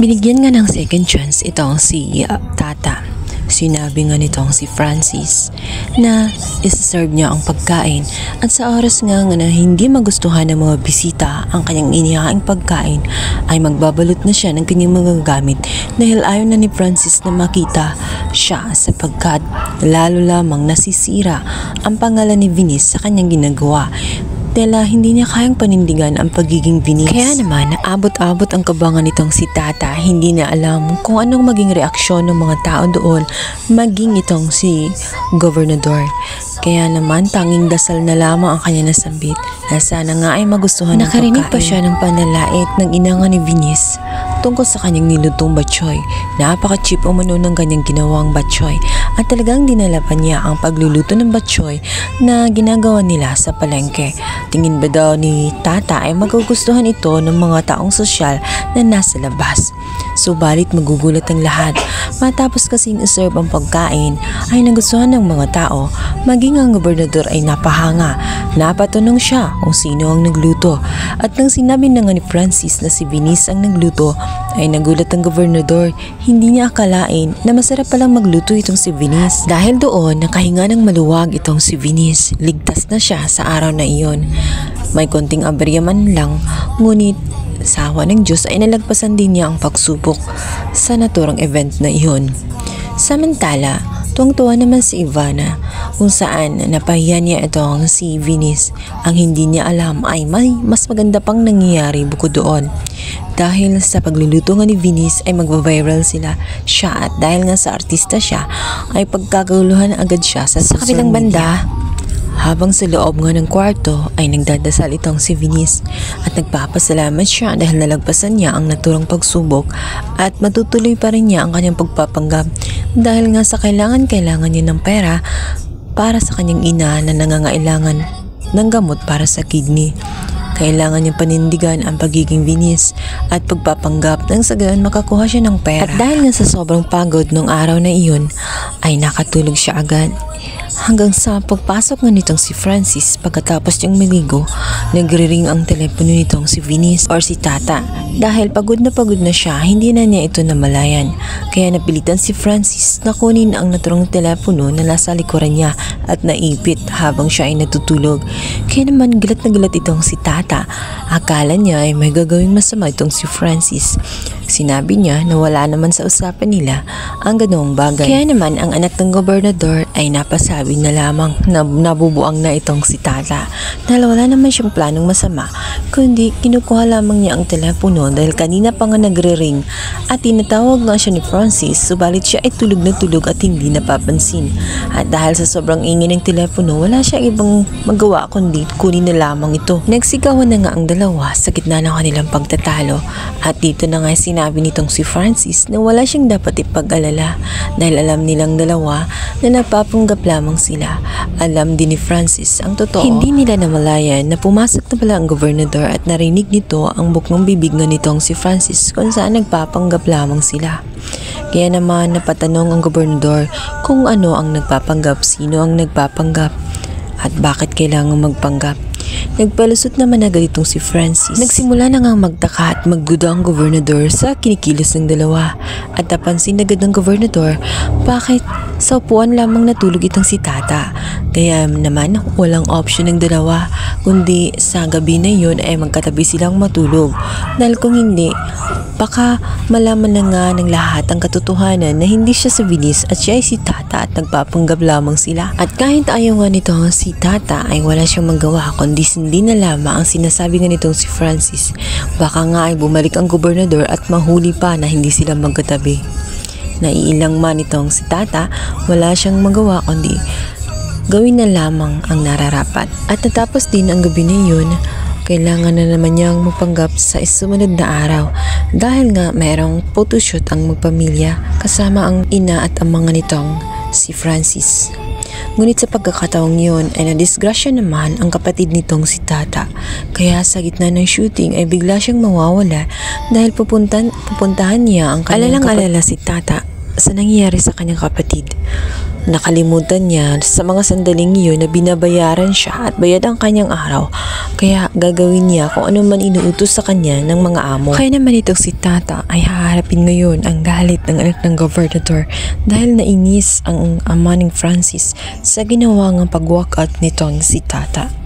Binigyan nga ng second chance itong si Tata. Sinabi nga nitong si Francis na isa-serve niya ang pagkain at sa oras nga na hindi magustuhan ng mga bisita ang kanyang inihaing pagkain ay magbabalot na siya ng kanyang mga gamit dahil ayaw na ni Francis na makita siya sapagkat lalo lamang nasisira ang pangalan ni Venice sa kanyang ginagawa. Dahil hindi niya kayang panindigan ang pagiging Venice. Kaya naman, abot-abot ang kabangan nitong si Tata. Hindi na alam kung anong maging reaksyon ng mga tao doon, maging itong si Gobernador. Kaya naman, tanging dasal na lamang ang kanya nasambit na sana nga ay magustuhan ng pagkain. Nakarinig pa siya ng panlalait ng inanga ni Venice tungkol sa kanyang nilutong batchoy. Napaka-cheap umano ng kanyang ginawang batchoy at talagang dinala pa niya ang pagluluto ng batchoy na ginagawa nila sa palengke. Tingin ba daw ni Tata ay magugustuhan ito ng mga taong sosyal na nasa labas? Subalit magugulat ang lahat. Matapos kasing iserve ang pagkain ay nagustuhan ng mga tao, maging ang gobernador ay napahanga. Napatanong siya kung sino ang nagluto at nang sinabi na nga ni Francis na si Venice ang nagluto ay nagulat ang gobernador. Hindi niya akalain na masarap palang magluto itong si Venice. Dahil doon nakahinga ng maluwag itong si Venice. Ligtas na siya sa araw na iyon. May konting aberya man lang, ngunit sa awa ng Diyos ay nalagpasan din niya ang pagsubok sa naturang event na iyon. Samantala, tuwang-tuwa naman si Ivana kung saan napahiya niya itong si Venice. Ang hindi niya alam ay may mas maganda pang nangyayari bukod doon. Dahil sa pagluluto nga ni Venice ay magva-viral siya at dahil nga sa artista siya ay pagkaguluhan agad siya sa kabilang banda. Habang sa loob nga ng kwarto ay nagdadasal itong si Venice at nagpapasalamat siya dahil nalagpasan niya ang naturang pagsubok at matutuloy pa rin niya ang kanyang pagpapanggap dahil nga sa kailangan niya ng pera para sa kanyang ina na nangangailangan ng gamot para sa kidney. Kailangan niyang panindigan ang pagiging Venice at pagpapanggap nang sa gayon makakuha siya ng pera. At dahil nga sa sobrang pagod nung araw na iyon ay nakatulog siya agad. Hanggang sa pagpasok nga nitong si Francis pagkatapos niyang maligo, nagre-ring ang telepono nitong si Venice or si Tata. Dahil pagod na siya, hindi na niya ito namalayan. Kaya napilitan si Francis na kunin ang naturang telepono na nasa likuran niya at naipit habang siya ay natutulog. Kaya naman galat na galat itong si Tata. Akala niya ay may gagawing masama itong si Francis. Sinabi niya na wala naman sa usapan nila ang ganoong bagay. Kaya naman ang anak ng gobernador ay napasabi na lamang na nabubuang na itong si Tata dahil wala naman siyang planong masama kundi kinukuha lamang niya ang telepono dahil kanina pa nga nagre-ring at tinatawag nga siya ni Francis subalit siya ay tulog na tulog at hindi napapansin. At dahil sa sobrang ingay ng telepono wala siya ibang magawa kundi kunin na lamang ito. Nagsigawan na nga ang dalawa sa gitna ng kanilang pagtatalo at dito na nga sinabi nitong si Francis na wala siyang dapat ipag-alala dahil alam nilang dalawa na napapanggap lamang sila. Alam din ni Francis ang totoo. Hindi nila namalayan na pumasok na pala ang gobernador at narinig nito ang bukong bibig nga nitong si Francis kung saan nagpapanggap lamang sila. Kaya naman napatanong ang gobernador kung ano ang nagpapanggap, sino ang nagpapanggap at bakit kailangan magpanggap. Nagpalusot naman agad itong si Francis. Nagsimula na ngang magtaka at magduda ang gobernador sa kinikilos ng dalawa at napansin agad ng gobernador bakit sa upuan lamang natulog itong si Tata. Kaya naman walang option ng dalawa kundi sa gabi na yun ay magkatabi silang matulog dahil kung hindi baka malaman na nga ng lahat ang katotohanan na hindi siya si Venice at siya ay si Tata at nagpapanggap lamang sila. At kahit ayaw nga nito si Tata ay wala siyang magawa kundi hindi na lamang ang sinasabi nga nitong si Francis. Baka nga ay bumalik ang gobernador at mahuli pa na hindi sila magkatabi. Naiilang man itong si Tata, wala siyang magawa kundi gawin na lamang ang nararapat. At natapos din ang gabi na yun, kailangan na naman niyang mapanggap sa sumunod na araw dahil nga mayroong photoshoot ang magpamilya kasama ang ina at ang mga nitong si Francis. Ngunit sa pagkakataong yun ay nadisgrasya naman ang kapatid nitong si Tata. Kaya sa gitna ng shooting ay bigla siyang mawawala dahil pupuntahan niya ang kanyang alalang-alala si Tata sa nangyayari sa kanyang kapatid. Nakalimutan niya sa mga sandaling iyon na binabayaran siya at bayad ang kanyang araw, kaya gagawin niya kung ano man inuutos sa kanya ng mga amo. Kaya naman itong si Tata ay haharapin ngayon ang galit ng anak ng gobernador dahil nainis ang ama ng Francis sa ginawa ng pag-walkout nitong si Tata.